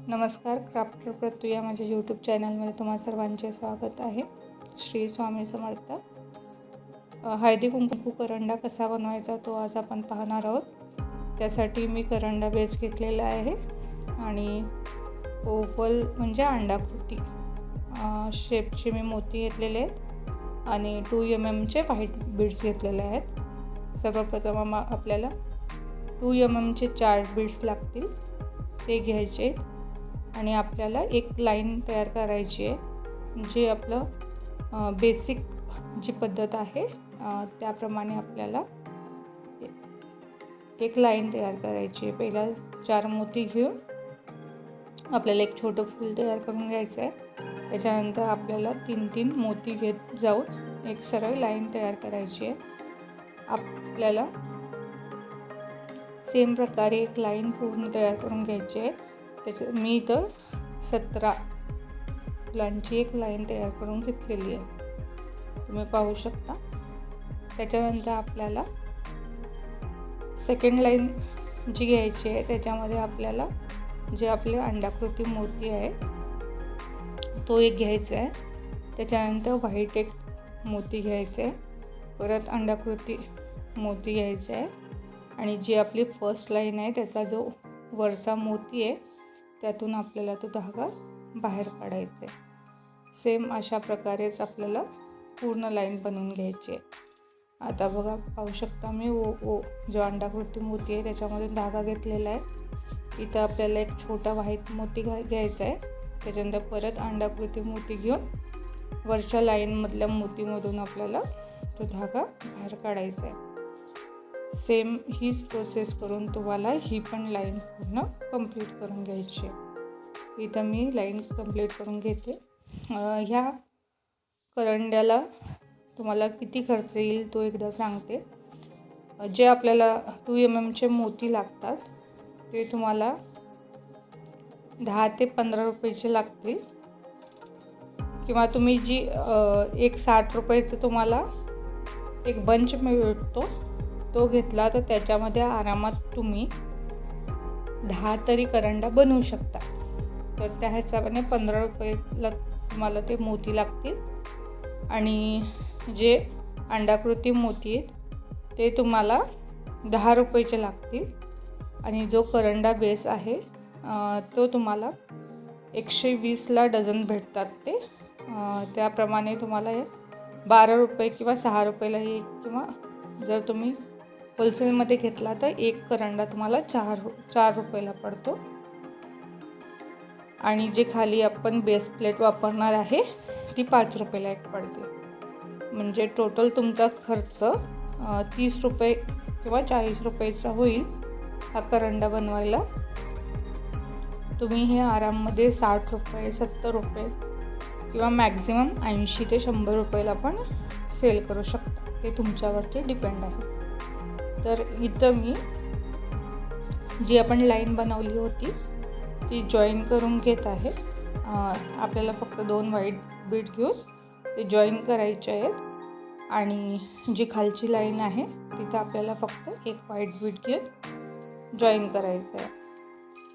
नमस्कार, क्राफ्टर प्रतू या माझ्या यूट्यूब चॅनलमध्ये तुम्हा सर्वांचे स्वागत आहे. श्री स्वामी समर्थ. हळदी कुंकू करंडा कसा बनवायचा तो आज आपण पाहणार आहोत. त्यासाठी मी करंडा बेस घेतलेला आहे आणि ओव्हल म्हणजे अंडाकृती शेपचे मी मोती घेतलेले आहेत आणि 2 mm चे व्हाईट बीड्स घेतलेले आहेत. सर्वप्रथम आपल्याला 2 mm चे 4 बीड्स लागतील, ते घ्यायचे आहेत आणि आपल्याला एक लाईन तयार करायची आहे. जे आपलं बेसिक जी पद्धत आहे त्याप्रमाणे आपल्याला एक लाईन तयार करायची आहे. पहिला 4 मोती घेऊन आपल्याला एक छोटं फूल तयार करून घ्यायचं आहे. त्याच्यानंतर आपल्याला 3-3 मोती घेत जाऊन एक सरळ लाईन तयार करायची आहे. आपल्याला सेम प्रकारे एक लाईन पूर्ण तयार करून घ्यायची आहे. मी इथं 17 फुलांची एक लाईन तयार करून घेतलेली आहे, तुम्ही पाहू शकता. त्याच्यानंतर आपल्याला सेकंड लाईन जी घ्यायची आहे त्याच्यामध्ये आपल्याला जे आपले अंडाकृती मोती आहे तो एक घ्यायचा आहे. त्याच्यानंतर व्हाईट एक मोती घ्यायचं आहे, परत अंडाकृती मोती घ्यायचा आहे आणि जी आपली फर्स्ट लाईन आहे त्याचा जो वरचा मोती आहे त्यातून आपल्याला तो धागा बाहेर काढायचा आहे. सेम अशा प्रकारेच आपल्याला पूर्ण लाईन बनवून घ्यायची आहे. आता बघा, पाहू शकता मी जो अंडाकृती मोती आहे त्याच्यामध्ये धागा घेतलेला आहे. इथं आपल्याला एक छोटा व्हाईट मोती घ्यायचा आहे. त्याच्यानंतर परत अंडाकृती मोती घेऊन वरच्या लाईनमधल्या मोतीमधून आपल्याला तो धागा बाहेर काढायचा आहे. सेम हीच प्रोसेस करून तुम्हाला ही पण लाईन पूर्ण कंप्लीट करून घ्यायची आहे. इथं मी लाईन कंप्लीट करून घेते. ह्या करंड्याला तुम्हाला किती खर्च येईल तो एकदा सांगते. जे आपल्याला 2 mm चे मोती लागतात ते तुम्हाला 10 ते 15 रुपयाचे लागतील, किंवा तुम्ही जी एक 60 रुपयाचं तुम्हाला एक बंच मिळतो तो घेतला तर त्याच्यामध्ये आरामात तुम्ही 10 तरी करंडा बनवू शकता. तर त्या हिशोबाने 15 रुपयाला तुम्हाला ते मोती लागतील आणि जे अंडाकृती मोती आहेत ते तुम्हाला 10 रुपयाचे लागतील आणि जो करंडा बेस आहे तो तुम्हाला 120ला डझन भेटतात. ते त्याप्रमाणे तुम्हाला 12 रुपये किंवा 6 रुपयाला एक, किंवा जर तुम्ही होलसेलमध्ये घेतला तर एक करंडा तुम्हाला 4 रुपयाला पडतो. आणि जे खाली आपण बेस प्लेट वापरणार आहे ती 5 रुपयाला एक पडते. म्हणजे टोटल तुमचा खर्च 30 रुपये किंवा 40 रुपयाचा होईल हा करंडा बनवायला. तुम्ही हे आराममध्ये 60 रुपये 70 रुपये किंवा मॅक्झिमम 80 ते 100 रुपयाला पण सेल करू शकता. ते तुमच्यावरती डिपेंड आहे. तर इथं मी जी आपण लाईन बनवली होती ती जॉईन करून घेत आहे. आपल्याला फक्त 2 व्हाईट बीड घेऊन ते जॉईन करायचे आहेत आणि जी खालची लाईन आहे तिथं आपल्याला फक्त एक व्हाईट बीड घेऊन जॉईन करायचं आहे.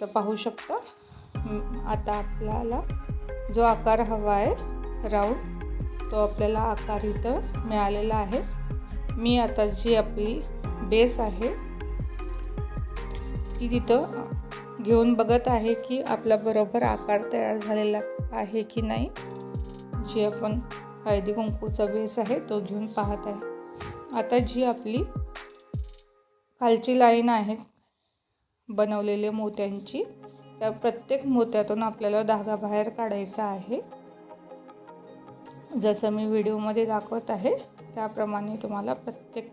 तर पाहू शकता आता आपल्याला जो आकार हवा आहे राऊंड तो आपल्याला आकार इथं मिळालेला आहे. मी आता जी आपली बेस आहे ती तिथं घेऊन बघत आहे की आपला बरोबर आकार तयार झालेला आहे की नाही. जी आपण हळदी कुंकूचा बेस आहे तो घेऊन पाहत आहे. आता जी आपली खालची लाईन आहे बनवलेल्या मोत्यांची, त्या प्रत्येक मोत्यातून आपल्याला धागा बाहेर काढायचा आहे. जसं मी व्हिडिओमध्ये दाखवत आहे त्याप्रमाणे तुम्हाला प्रत्येक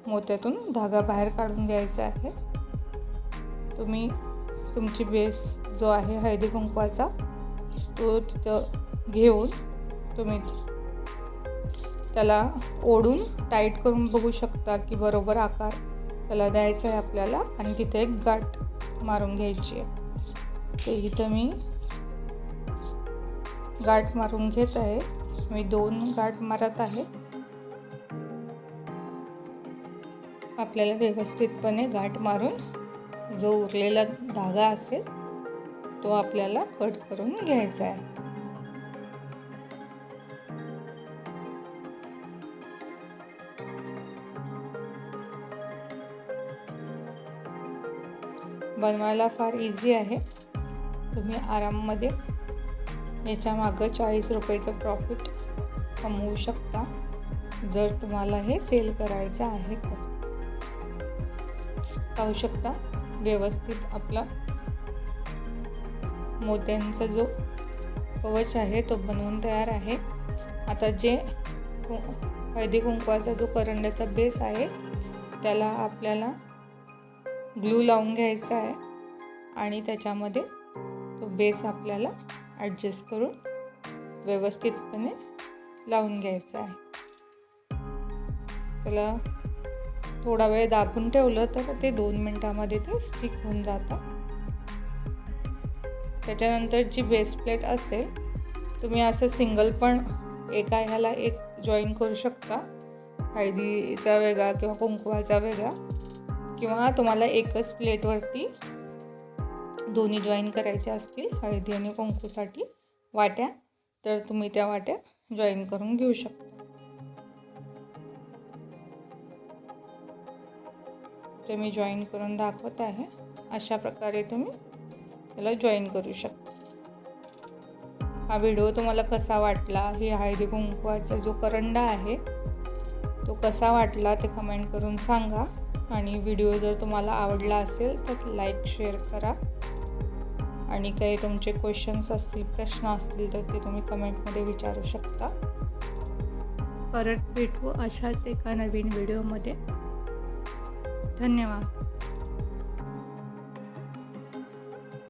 मोत्यातून धागा बाहेर काढून घ्यायचा आहे. तुम्ही तुमची बेस जो आहे हळदी कुंकवाचा तो तिथं घेऊन तुम्ही त्याला ओढून टाईट करून बघू शकता की बरोबर आकार त्याला द्यायचा आहे आपल्याला आणि तिथे एक गाठ मारून घ्यायची आहे. तर इथं मी गाठ मारून घेत आहे. मी 2 गाठ मारत आहे. आपल्याला व्यवस्थितपणे गाठ मारून जो उरलेला धागा असेल तो आपल्याला कट करून घ्यायचा आहे. बनवायला फार इझी आहे. तुम्ही आराममध्ये याच्या मागं 40 रुपयाचं प्रॉफिट कमवू शकता जर तुम्हाला हे सेल करायचं आहे तर. पाहू शकता व्यवस्थित आपला मोत्यांचा जो कवच आहे तो बनवून तयार आहे. आता जे हळदी कुंकवाचा जो करंड्याचा बेस आहे त्याला आपल्याला ग्लू लावून घ्यायचा आहे आणि त्याच्यामध्ये तो बेस आपल्याला ॲडजस्ट करून व्यवस्थितपणे लावून घ्यायचा आहे. त्याला थोडा वेळ दाबून ठेवलं तर ते 2 मिनिटांमध्ये ते स्टिक होऊन जातं. त्याच्यानंतर जी बेस प्लेट असेल तुम्ही असं सिंगल पण एका ह्याला एक जॉईन करू शकता, हळदीचा वेगळा किंवा कुंकवाचा वेगळा, किंवा तुम्हाला एकच प्लेटवरती दोन्ही जॉईन करायचे असतील हळदी आणि कुंकूसाठी वाट्या तर तुम्ही त्या वाट्या जॉईन करून घेऊ शकता. ते मी जॉईन करून दाखवत आहे. अशा प्रकारे तुम्ही त्याला जॉईन करू शकता. हा व्हिडिओ तुम्हाला कसा वाटला, ही हळदी कुंकवाचा जो करंडा आहे तो कसा वाटला ते कमेंट करून सांगा. आणि व्हिडिओ जर तुम्हाला आवडला असेल तर लाईक शेअर करा. आणि काही तुमचे क्वेश्चन्स असतील, प्रश्न असतील तर ते तुम्ही कमेंटमध्ये विचारू शकता. परत भेटू अशाच एका नवीन व्हिडिओमध्ये. धन्यवाद.